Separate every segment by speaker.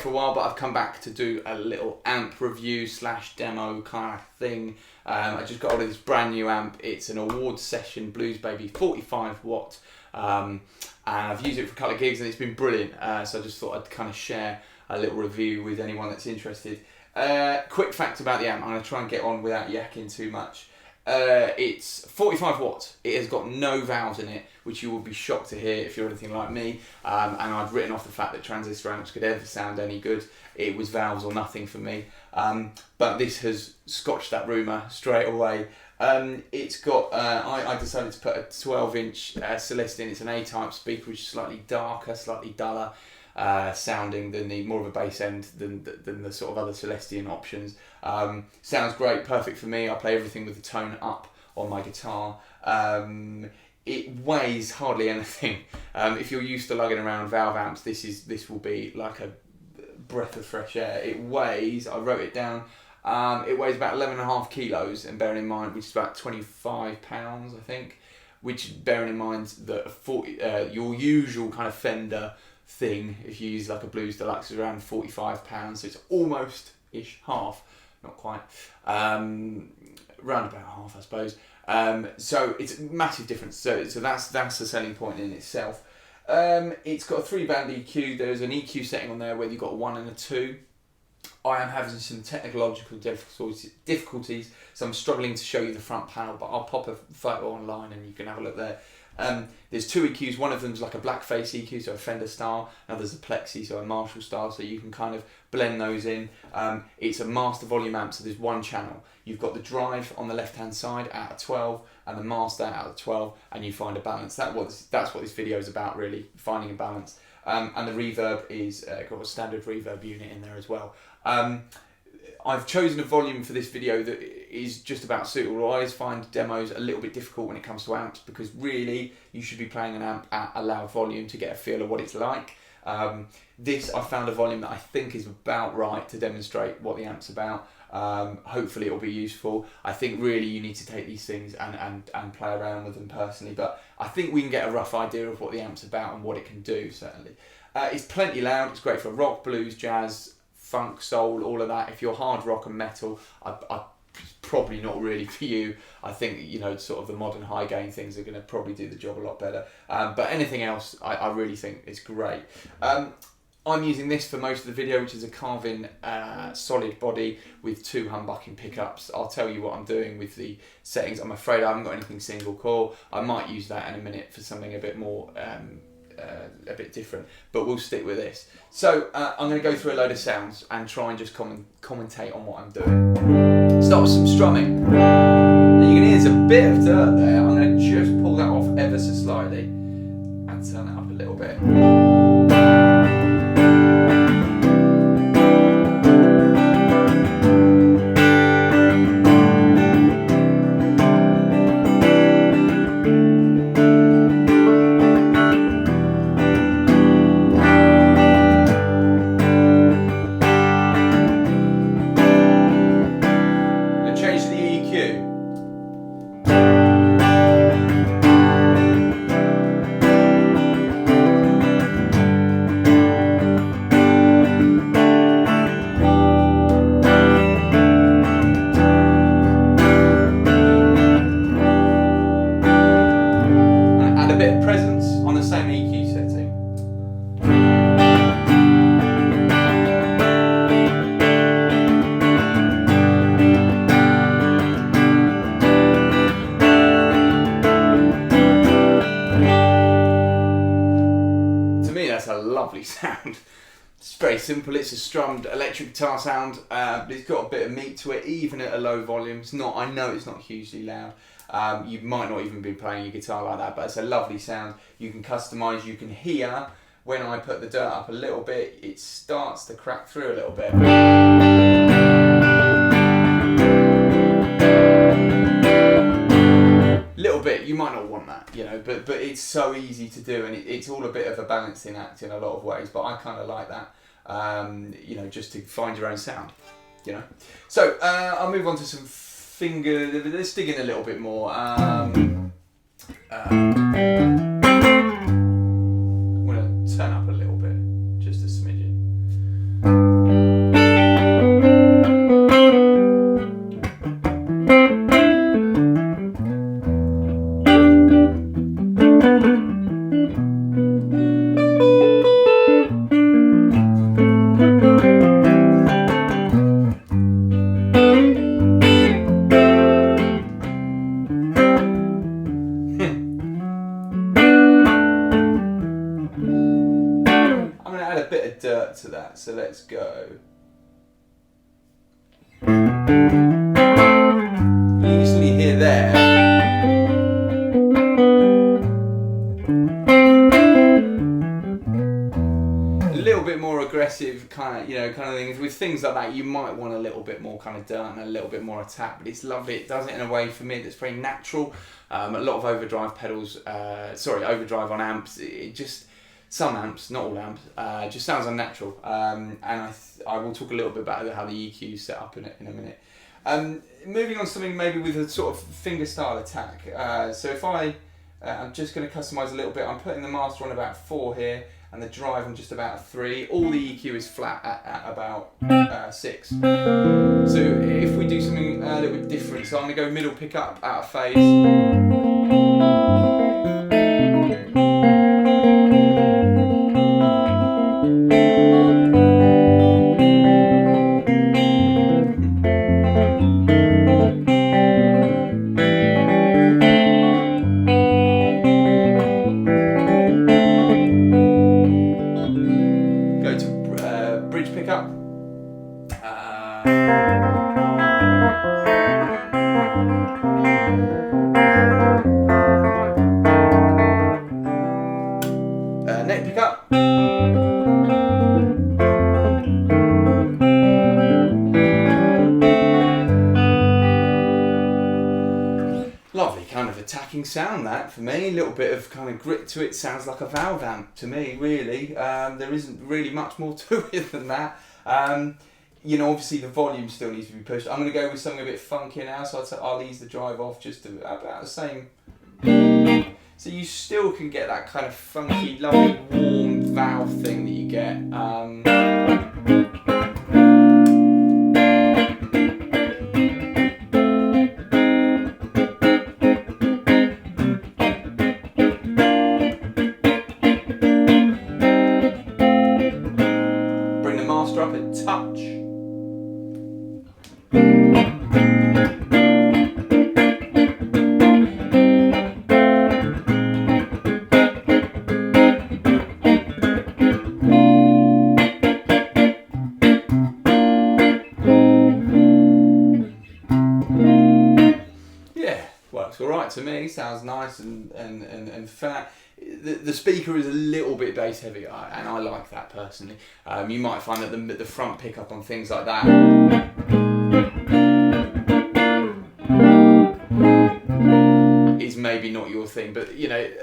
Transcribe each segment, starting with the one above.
Speaker 1: for a while, but I've come back to do a little amp review / demo kind of thing. I just got hold of this brand new amp. It's an award session Blues Baby 45 watt, and I've used it for a couple of gigs and it's been brilliant. So I just thought I'd kind of share a little review with anyone that's interested. Quick fact about the amp, I'm going to try and get on without yakking too much. It's 45 watts. It has got no valves in it, which you will be shocked to hear if you're anything like me. And I've written off the fact that transistor amps could ever sound any good. It was valves or nothing for me. But this has scotched that rumour straight away. It's got, I decided to put a 12-inch Celestion. It's an A-type speaker, which is slightly darker, slightly duller sounding than more of a bass end than the sort of other Celestion options. Sounds great, perfect for me. I play everything with the tone up on my guitar. It weighs hardly anything. If you're used to lugging around valve amps, this will be like a breath of fresh air. It weighs, I wrote it down, it weighs about 11.5 kilos, and bearing in mind, which is about 25 pounds, I think, which bearing in mind that your usual kind of Fender thing, if you use like a Blues Deluxe, is around 45 pounds, so it's almost-ish half, not quite, round about half, I suppose. So it's a massive difference. So that's the selling point in itself. It's got a 3-band EQ. There's an EQ setting on there where you've got a 1 and a 2. I am having some technological difficulties, so I'm struggling to show you the front panel, but I'll pop a photo online and you can have a look there. There's 2 EQs. One of them's like a blackface EQ, so a Fender style. Another's a Plexi, so a Marshall style, so you can kind of blend those in. It's a master volume amp, so there's one channel. You've got the drive on the left-hand side out of 12, and the master out of 12, and you find a balance. That's what this video is about, really, finding a balance. And the reverb is got a standard reverb unit in there as well. I've chosen a volume for this video that is just about suitable. I always find demos a little bit difficult when it comes to amps, because really you should be playing an amp at a loud volume to get a feel of what it's like. This, I found a volume that I think is about right to demonstrate what the amp's about. Hopefully it'll be useful. I think really you need to take these things and play around with them personally, but I think we can get a rough idea of what the amp's about and what it can do, certainly. It's plenty loud. It's great for rock, blues, jazz, funk, soul, all of that. If you're hard rock and metal, it's probably not really for you. I think, you know, sort of the modern high gain things are going to probably do the job a lot better. But anything else, I really think is great. I'm using this for most of the video, which is a Carvin solid body with 2 humbucking pickups. I'll tell you what I'm doing with the settings. I'm afraid I haven't got anything single coil. I might use that in a minute for something a bit more, a bit different, but we'll stick with this. So I'm going to go through a load of sounds and try and just commentate on what I'm doing. Start with some strumming. Now you can hear there's a bit of dirt there. I'm going to just pull that off ever so slightly and turn it up a little bit. Lovely sound. It's very simple. It's a strummed electric guitar sound, but it's got a bit of meat to it, even at a low volume. It's not, I know it's not hugely loud. You might not even be playing your guitar like that, but it's a lovely sound. You can customize. You can hear when I put the dirt up a little bit, it starts to crack through a little bit. Little bit, you might not want that, you know, but it's so easy to do, and it's all a bit of a balancing act in a lot of ways, but I kind of like that, you know, just to find your own sound, you know. So I'll move on to some let's dig in a little bit more. I'm going to turn up a little bit, just a smidgen. to that. So let's go. You usually hear there. A little bit more aggressive kind of things. With things like that, you might want a little bit more kind of dirt and a little bit more attack, but it's lovely. It does it in a way for me that's very natural. A lot of overdrive pedals, overdrive on amps, it just, some amps, not all amps, just sounds unnatural. And I will talk a little bit about how the EQ is set up in a minute. Moving on to something maybe with a sort of fingerstyle attack. So if I'm just going to customize a little bit. I'm putting the master on about 4 here, and the drive on just about 3. All the EQ is flat at about 6. So if we do something a little bit different, so I'm going to go middle pickup out of phase. Neck pickup. Lovely kind of attacking sound that for me. A little bit of kind of grit to it. Sounds like a valve amp to me, really. There isn't really much more to it than that. Obviously the volume still needs to be pushed. I'm going to go with something a bit funky now, so I'll ease the drive off just to about the same. So you still can get that kind of funky, lovely, warm valve thing that you get. Bring the master up a touch. Alright to me, sounds nice and fat. The speaker is a little bit bass heavy, and I like that personally. You might find that the front pickup on things like that is maybe not your thing, but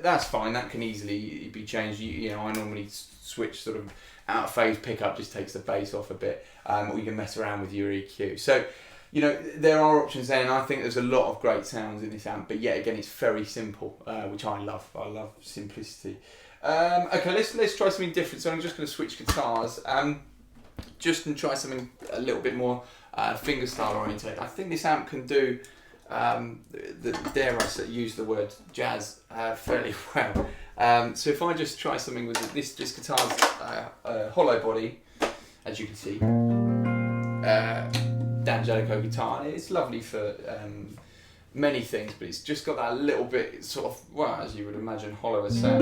Speaker 1: that's fine. That can easily be changed. I normally switch sort of out of phase pickup, just takes the bass off a bit, or you can mess around with your EQ. So. There are options there, and I think there's a lot of great sounds in this amp, but yet again, it's very simple, which I love. I love simplicity. Okay, let's try something different. So I'm just going to switch guitars, just and try something a little bit more fingerstyle oriented. I think this amp can do, dare I use the word jazz fairly well. So if I just try something with this guitar's hollow body, as you can see. D'Angelico guitar, and it's lovely for many things, but it's just got that little bit sort of, well, as you would imagine, hollower sound.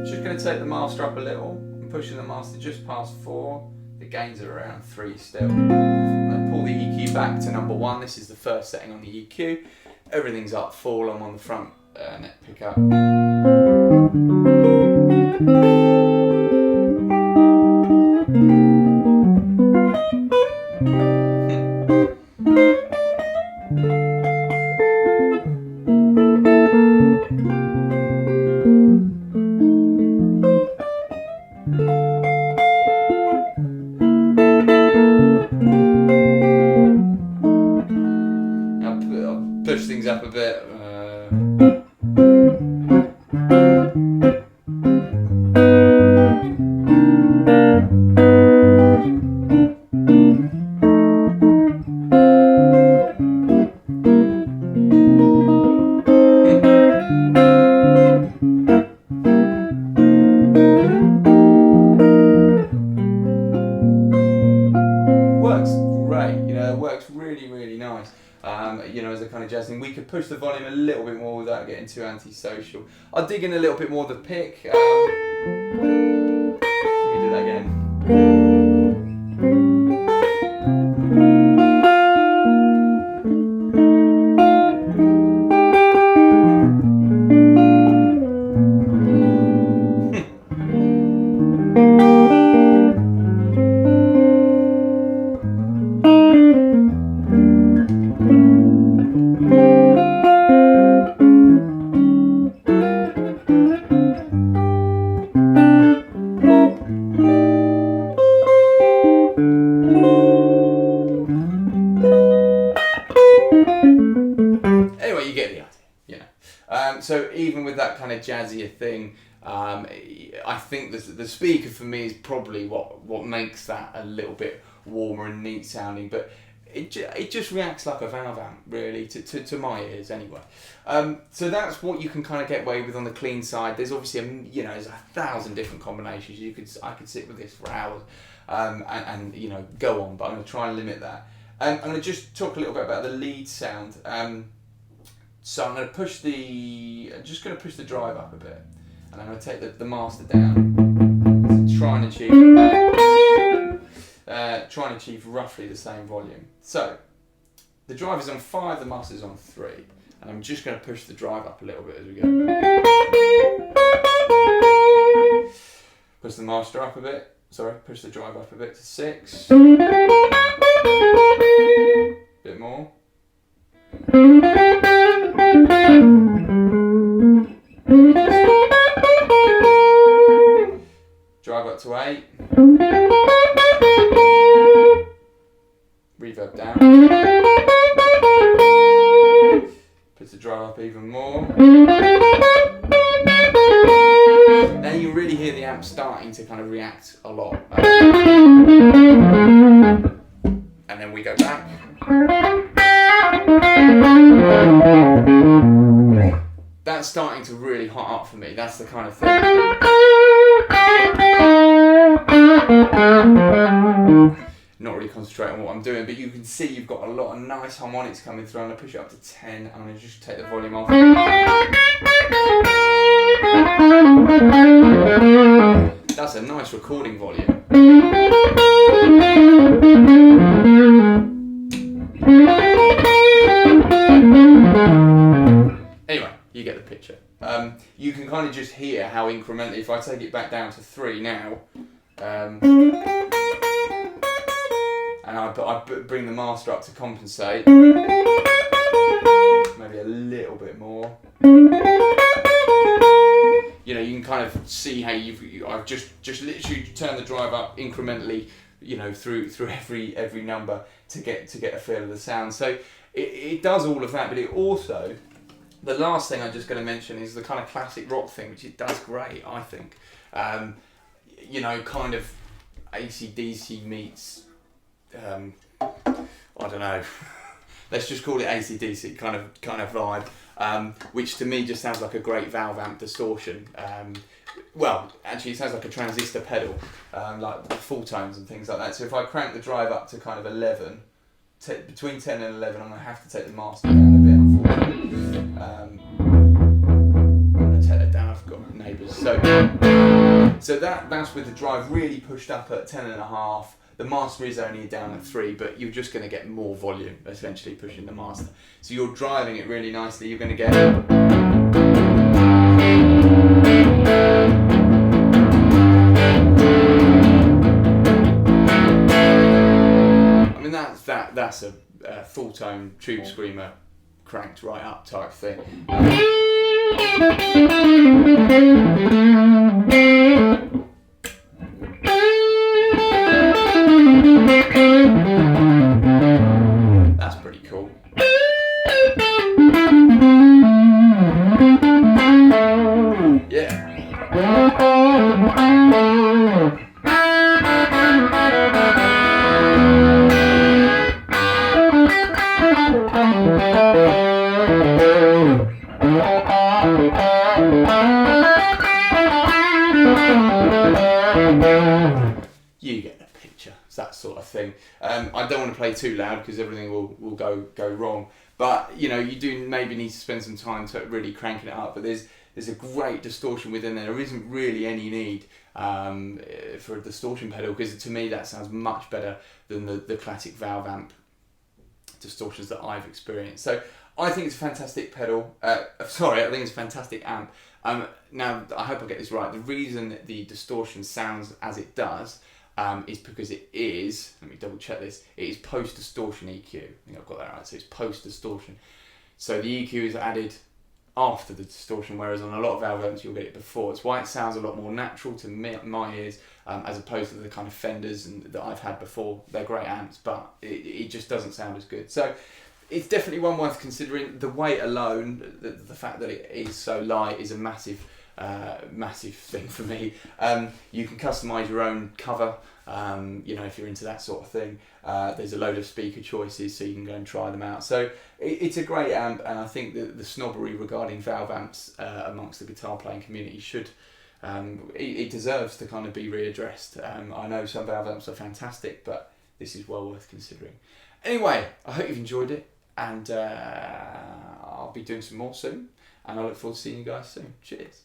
Speaker 1: Just going to take the master up a little. I'm pushing the master just past 4. The gains are around 3 still. I pull the EQ back to number 1. This is the first setting on the EQ. Everything's up full. I'm on the front neck pickup. Push things up a bit. Works great, it works really, really nice. As a kind of jazz thing. We could push the volume a little bit more without getting too antisocial. I'll dig in a little bit more of the pick. Let me do that again. So even with that kind of jazzier thing, I think the speaker for me is probably what makes that a little bit warmer and neat sounding, but it just reacts like a valve amp, really, to my ears anyway. So that's what you can kind of get away with on the clean side. There's obviously there's 1,000 different combinations. I could sit with this for hours, and go on, but I'm going to try and limit that. I'm going to just talk a little bit about the lead sound. So I'm going to push the drive up a bit, and I'm going to take the master down to try and achieve roughly the same volume. So the drive is on 5, the master is on 3, and I'm just going to push the drive up a little bit as we go. Push the master up a bit. Push the drive up a bit to 6. Bit more. Drive up to 8. Reverb down. Push the drive up even more. Now you really hear the amp starting to kind of react a lot. And then we go back. That's starting to really hot up for me. That's the kind of thing. Not really concentrating on what I'm doing, but you can see you've got a lot of nice harmonics coming through. I'm going to push it up to 10. I'm going to just take the volume off. That's a nice recording volume. Anyway, you get the picture. You can kind of just hear how incrementally, if I take it back down to 3 now, and I bring the master up to compensate, maybe a little bit more. You can kind of see how I've just literally turned the drive up incrementally, through every number to get a feel of the sound. So it does all of that, but it also, the last thing I'm just going to mention is the kind of classic rock thing, which it does great, I think. Kind of AC/DC meets, I don't know, let's just call it AC/DC kind of vibe, which to me just sounds like a great valve amp distortion. Well, actually, it sounds like a transistor pedal, like full tones and things like that. So if I crank the drive up to kind of 11, between 10 and 11, I'm going to have to take the master down a bit, unfortunately. I'm going to take that down, I've got neighbours. So that's with the drive really pushed up at 10.5. The master is only down at 3, but you're just going to get more volume, essentially, pushing the master. So you're driving it really nicely. You're going to get... That's a full tone tube screamer cranked right up type thing. That's pretty cool. Yeah. You get the picture. It's that sort of thing. I don't want to play too loud because everything will go wrong. But you do maybe need to spend some time to really cranking it up. But there's a great distortion within there. There isn't really any need for a distortion pedal, because to me that sounds much better than the classic valve amp distortions that I've experienced. So I think it's a fantastic pedal. I think it's a fantastic amp. Now, I hope I get this right. The reason that the distortion sounds as it does is because it is, let me double check this, it is post-distortion EQ. I think I've got that right. So it's post-distortion. So the EQ is added after the distortion, whereas on a lot of valve amps you'll get it before. It's why it sounds a lot more natural to my ears, as opposed to the kind of Fenders that I've had before. They're great amps, but it just doesn't sound as good. So it's definitely one worth considering. The weight alone, the fact that it is so light, is a massive thing for me. You can customise your own cover, if you're into that sort of thing. There's a load of speaker choices, so you can go and try them out. So it's a great amp, and I think that the snobbery regarding valve amps amongst the guitar playing community should, it deserves to kind of be readdressed. I know some valve amps are fantastic, but this is well worth considering. Anyway, I hope you've enjoyed it, and I'll be doing some more soon, and I look forward to seeing you guys soon. Cheers.